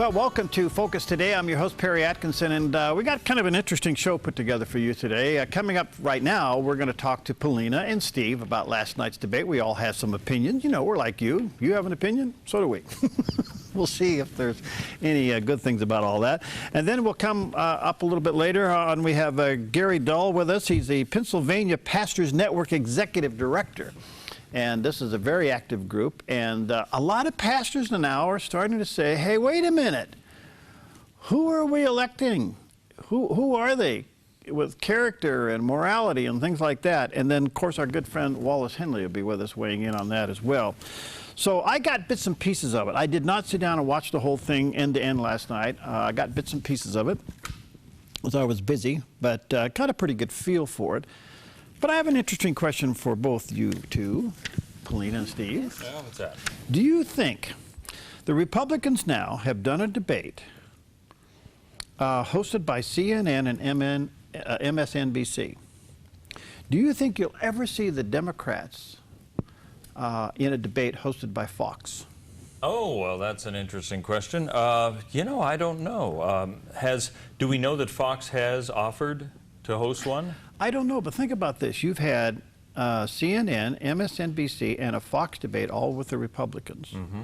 Well, welcome to Focus Today. I'm your host, Perry Atkinson, and we got kind of an interesting show put together for you today. Coming up right now, we're going to talk to Polina and Steve about last night's debate. We all have some opinions. You know, we're like you. You have an opinion? So do we. We'll see if there's any good things about all that. And then we'll come up a little bit later on. We have Gary Dull with us. He's the Pennsylvania Pastors Network Executive Director. And this is a very active group, and a lot of pastors now are starting to say, hey, wait a minute, who are we electing? Who are they with character and morality and things like that? And then, of course, our good friend Wallace Henley will be with us weighing in on that as well. So I got bits and pieces of it. I did not sit down and watch the whole thing end to end last night. I got bits and pieces of it as I was busy, but got a pretty good feel for it. But I have an interesting question for both you two, Polina and Steve. Yeah, what's that? Do you think the Republicans now have done a debate hosted by CNN and MSNBC? Do you think you'll ever see the Democrats in a debate hosted by Fox? Oh, well, that's an interesting question. You know, I don't know. Do we know that Fox has offered to host one? I don't know, but think about this. You've had CNN, MSNBC, and a Fox debate all with the Republicans. Mm-hmm.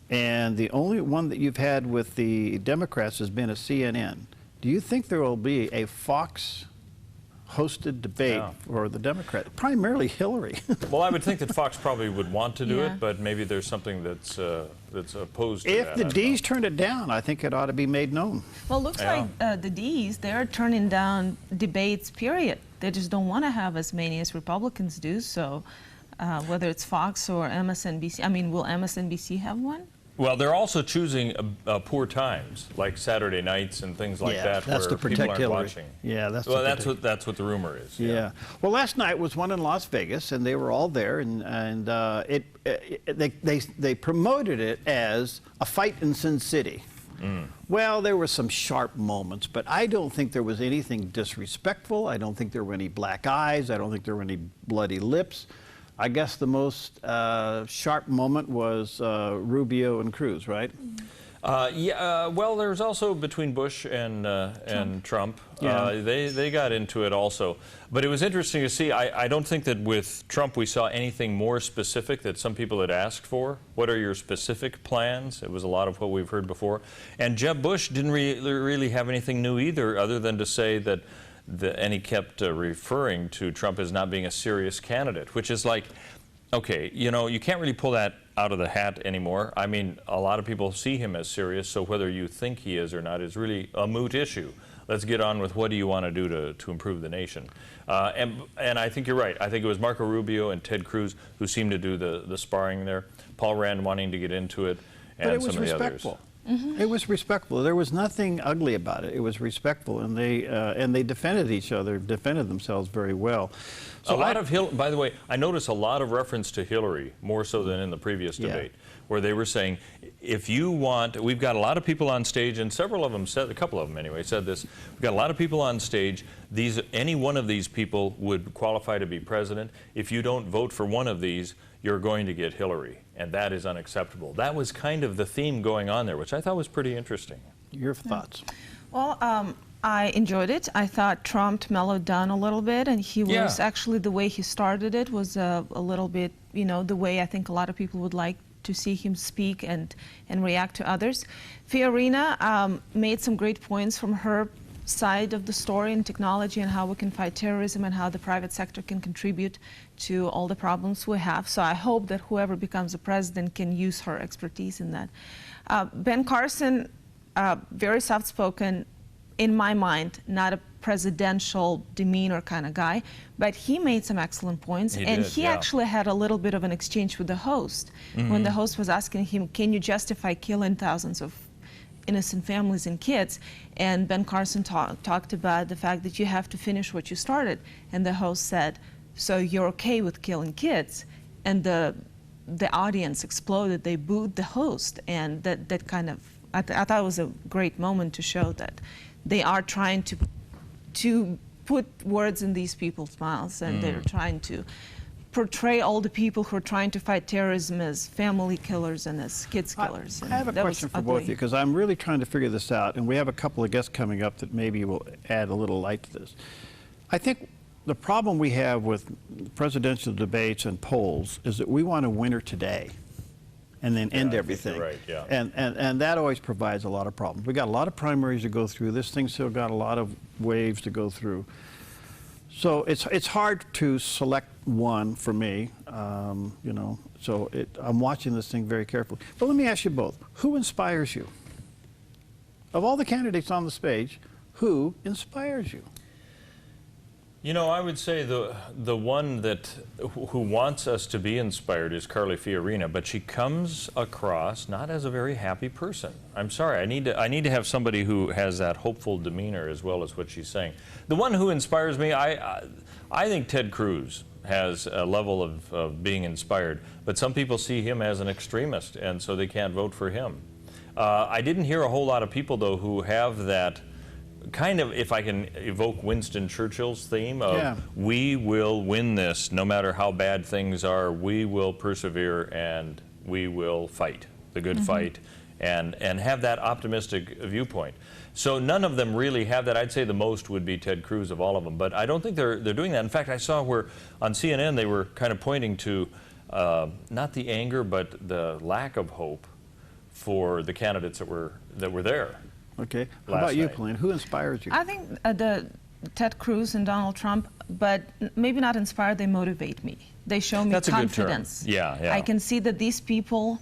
And the only one that you've had with the Democrats has been a CNN. Do you think there will be a Fox-hosted debate for the Democrats? Primarily Hillary. Well, I would think that Fox probably would want to do it, but maybe there's something that's opposed to that. If the Ds turned it down, I think it ought to be made known. Well, it looks like the Ds, they're turning down debates, period. They just don't want to have as many as Republicans do, so whether it's Fox or MSNBC, I mean, will MSNBC have one? Well, they're also choosing poor times, like Saturday nights and things like that, that's where to protect people aren't Hillary. watching. Yeah, that's what the rumor is. Yeah. Well, last night was one in Las Vegas, and they were all there, and they promoted it as a fight in Sin City. Mm. Well, there were some sharp moments, but I don't think there was anything disrespectful. I don't think there were any black eyes. I don't think there were any bloody lips. I guess the most sharp moment was Rubio and Cruz, right? Well, there's also between Bush and Trump. They got into it also. But it was interesting to see. I don't think that with Trump we saw anything more specific that some people had asked for. What are your specific plans? It was a lot of what we've heard before. And Jeb Bush didn't really have anything new either, other than to say that and he kept referring to Trump as not being a serious candidate, which is like, okay, you know, you can't really pull that out of the hat anymore. I mean, a lot of people see him as serious, so whether you think he is or not is really a moot issue. Let's get on with what do you want to do to improve the nation. And I think you're right. I think it was Marco Rubio and Ted Cruz who seemed to do the sparring there. Paul Rand wanting to get into it, and some of the others. Mm-hmm. It was respectful. There was nothing ugly about it. It was respectful, and they defended each other, defended themselves very well. So by the way, I noticed a lot of reference to Hillary, more so than in the previous debate, where they were saying, if you want, we've got a lot of people on stage, and several of them said, a couple of them anyway, said this, we've got a lot of people on stage, any one of these people would qualify to be president. If you don't vote for one of these, you're going to get Hillary, and that is unacceptable. That was kind of the theme going on there, which I thought was pretty interesting. Your thoughts? Well, I enjoyed it. I thought Trump mellowed down a little bit, and he was actually, the way he started it was a little bit, you know, the way I think a lot of people would like to see him speak and react to others. Fiorina made some great points from her side of the story in technology and how we can fight terrorism and how the private sector can contribute to all the problems we have. So I hope that whoever becomes the president can use her expertise in that. Ben Carson, very soft-spoken, in my mind, not a presidential demeanor kind of guy, but he made some excellent points. He actually had a little bit of an exchange with the host when the host was asking him, can you justify killing thousands of innocent families and kids? And Ben Carson talked about the fact that you have to finish what you started. And the host said, so you're okay with killing kids? And the audience exploded. They booed the host. And that kind of, I thought it was a great moment to show that they are trying to put words in these people's mouths, and they're trying to portray all the people who are trying to fight terrorism as family killers and as kids killers. I have a question for both of you, because I'm really trying to figure this out, and we have a couple of guests coming up that maybe will add a little light to this. I think the problem we have with presidential debates and polls is that we want a winner today and then end everything. Right, yeah. And that always provides a lot of problems. We got a lot of primaries to go through. This thing's still got a lot of waves to go through. So it's hard to select one for me, you know. So I'm watching this thing very carefully. But let me ask you both: who inspires you? Of all the candidates on the stage, who inspires you? You know, I would say the one who wants us to be inspired is Carly Fiorina, but she comes across not as a very happy person. I'm sorry, I need to have somebody who has that hopeful demeanor as well as what she's saying. The one who inspires me, I think Ted Cruz has a level of being inspired, but some people see him as an extremist, and so they can't vote for him. I didn't hear a whole lot of people, though, who have that kind of, if I can evoke Winston Churchill's theme of we will win this no matter how bad things are, we will persevere and we will fight the good fight and have that optimistic viewpoint. So none of them really have that. I'd say the most would be Ted Cruz of all of them, but I don't think they're doing that. In fact, I saw where on CNN they were kind of pointing to not the anger but the lack of hope for the candidates that were there. Okay. How about you, Polina? Who inspires you? I think the Ted Cruz and Donald Trump, but maybe not inspired, they motivate me. They show me That's confidence. A good term. Yeah. I can see that these people,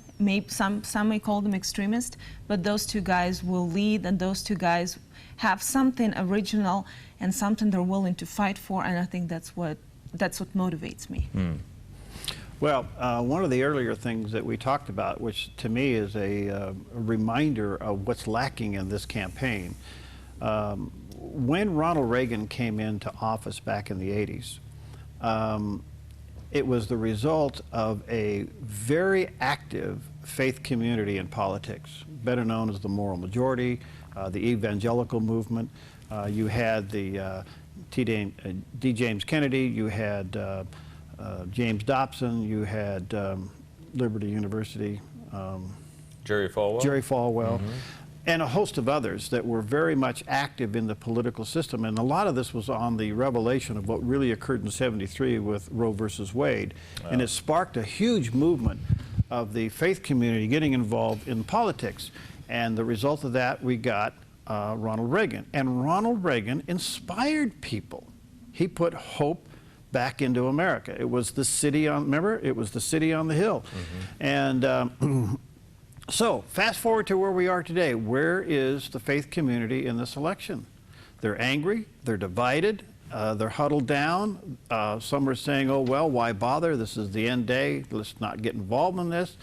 some may call them extremists, but those two guys will lead, and those two guys have something original and something they're willing to fight for, and I think that's what motivates me. Well, one of the earlier things that we talked about, which to me is a reminder of what's lacking in this campaign, when Ronald Reagan came into office back in the 80s, it was the result of a very active faith community in politics, better known as the moral majority, the evangelical movement. You had the D. James Kennedy, you had James Dobson, you had Liberty University, Jerry Falwell, and a host of others that were very much active in the political system. And a lot of this was on the revelation of what really occurred in '73 with Roe versus Wade. And it sparked a huge movement of the faith community getting involved in politics. And the result of that, we got Ronald Reagan. And Ronald Reagan inspired people. He put hope back into America. It was the city on, remember? It was the city on the hill. And so, fast forward to where we are today. Where is the faith community in this election? They're angry, they're divided, they're huddled down. Some are saying, oh, well, why bother? This is the end day. Let's not get involved in this.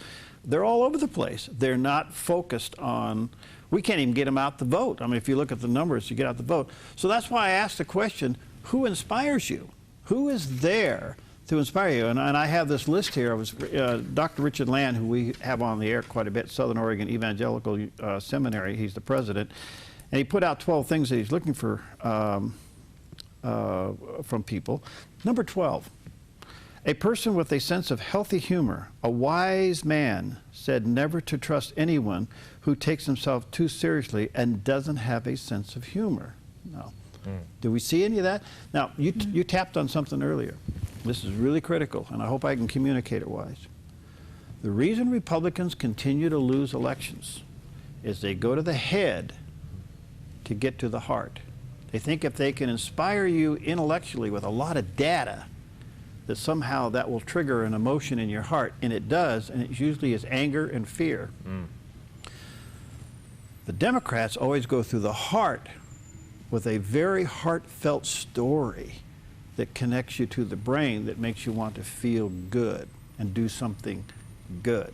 They're all over the place. They're not focused on, we can't even get them out to vote. I mean, if you look at the numbers to get out the vote. So that's why I asked the question, who inspires you? Who is there to inspire you? And I have this list here. Dr. Richard Land, who we have on the air quite a bit, Southern Oregon Evangelical Seminary, he's the president, and he put out 12 things that he's looking for from people. Number 12, a person with a sense of healthy humor. A wise man said never to trust anyone who takes himself too seriously and doesn't have a sense of humor. No. Do we see any of that? Now, you tapped on something earlier. This is really critical, and I hope I can communicate it wise. The reason Republicans continue to lose elections is they go to the head to get to the heart. They think if they can inspire you intellectually with a lot of data, that somehow that will trigger an emotion in your heart, and it does, and it usually is anger and fear. The Democrats always go through the heart with a very heartfelt story that connects you to the brain, that makes you want to feel good and do something good.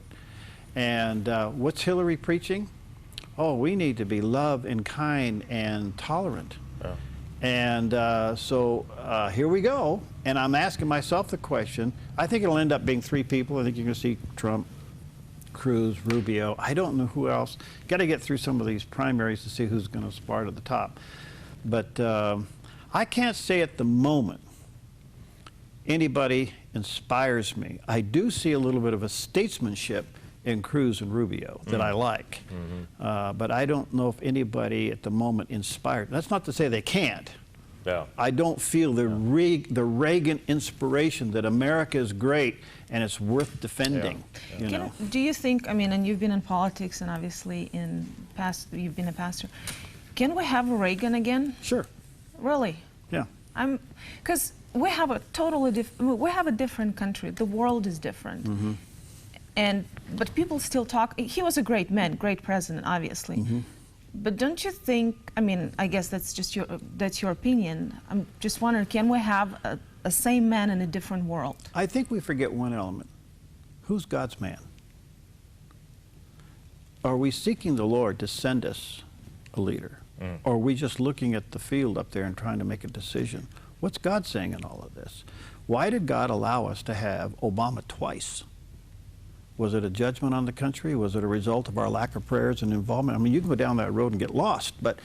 And what's Hillary preaching? Oh, we need to be loved and kind and tolerant. And so here we go. And I'm asking myself the question, I think it'll end up being 3 people. I think you're going to see Trump, Cruz, Rubio. I don't know who else. Got to get through some of these primaries to see who's going to aspire to the top. But I can't say at the moment anybody inspires me. I do see a little bit of a statesmanship in Cruz and Rubio that I like. But I don't know if anybody at the moment inspired. That's not to say they can't. Yeah. I don't feel the Reagan inspiration that America is great and it's worth defending. Yeah. You know? Do you think, I mean, and you've been in politics and obviously you've been a pastor, can we have a Reagan again? Sure. Really? Yeah. Because we have a we have a different country. The world is different. But people still talk. He was a great man, great president, obviously. But don't you think? I mean, I guess that's just your opinion. I'm just wondering, can we have a same man in a different world? I think we forget one element. Who's God's man? Are we seeking the Lord to send us a leader? Or are we just looking at the field up there and trying to make a decision? What's God saying in all of this? Why did God allow us to have Obama twice? Was it a judgment on the country? Was it a result of our lack of prayers and involvement? I mean, you can go down that road and get lost, but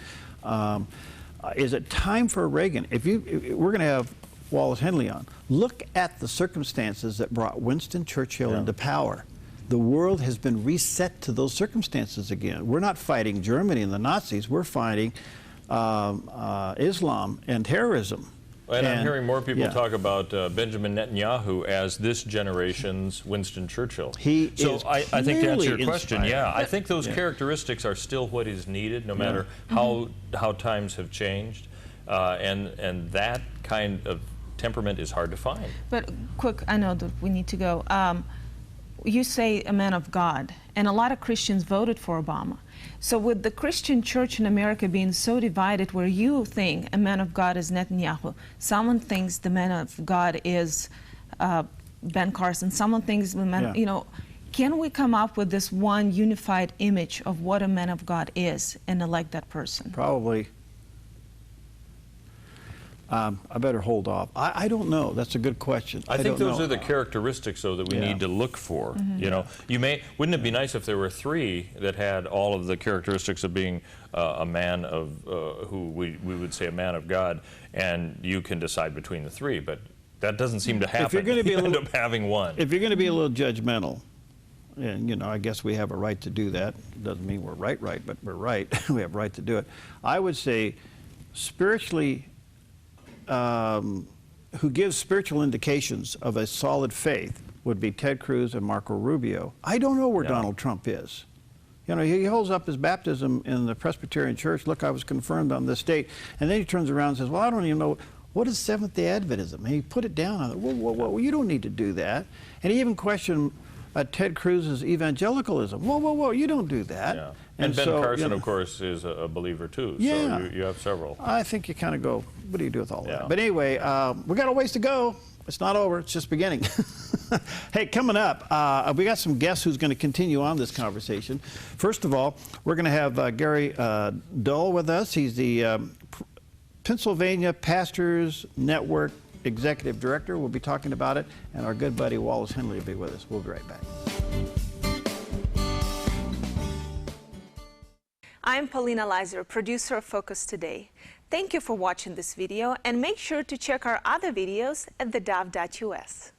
is it time for Reagan? We're going to have Wallace Henley on. Look at the circumstances that brought Winston Churchill into power. The world has been reset to those circumstances again. We're not fighting Germany and the Nazis. We're fighting Islam and terrorism. And I'm hearing more people talk about Benjamin Netanyahu as this generation's Winston Churchill. I think to answer your question, I think those characteristics are still what is needed, no matter how times have changed, and that kind of temperament is hard to find. But quick, I know that we need to go. You say a man of God, and a lot of Christians voted for Obama. So with the Christian church in America being so divided, where you think a man of God is Netanyahu, someone thinks the man of God is Ben Carson, someone thinks the man, you know, can we come up with this one unified image of what a man of God is and elect that person? Probably. I better hold off. I don't know. That's a good question. I think those are the characteristics, though, that we need to look for. You know, wouldn't it be nice if there were three that had all of the characteristics of being a man of, who we would say a man of God, and you can decide between the three, but that doesn't seem to happen. If you're going to be end up having one. If you're going to be a little judgmental, and you know, I guess we have a right to do that. Doesn't mean we're right, but we're right. We have a right to do it. I would say, spiritually, who gives spiritual indications of a solid faith would be Ted Cruz and Marco Rubio. I don't know where Donald Trump is. You know, he holds up his baptism in the Presbyterian Church. Look, I was confirmed on this date. And then he turns around and says, well, I don't even know, what is Seventh-day Adventism? And he put it down. Whoa, you don't need to do that. And he even questioned Ted Cruz's evangelicalism. Whoa, you don't do that. Yeah. And Ben Carson, of course, is a believer, too. Yeah. So you have several. I think you kind of go, what do you do with all that? But anyway, we got a ways to go. It's not over. It's just beginning. Hey, coming up, we got some guests who's going to continue on this conversation. First of all, we're going to have Gary Dull with us. He's the Pennsylvania Pastors Network Executive Director. We'll be talking about it. And our good buddy Wallace Henley will be with us. We'll be right back. I'm Polina, producer of Focus Today. Thank you for watching this video, and make sure to check our other videos at theDove.us.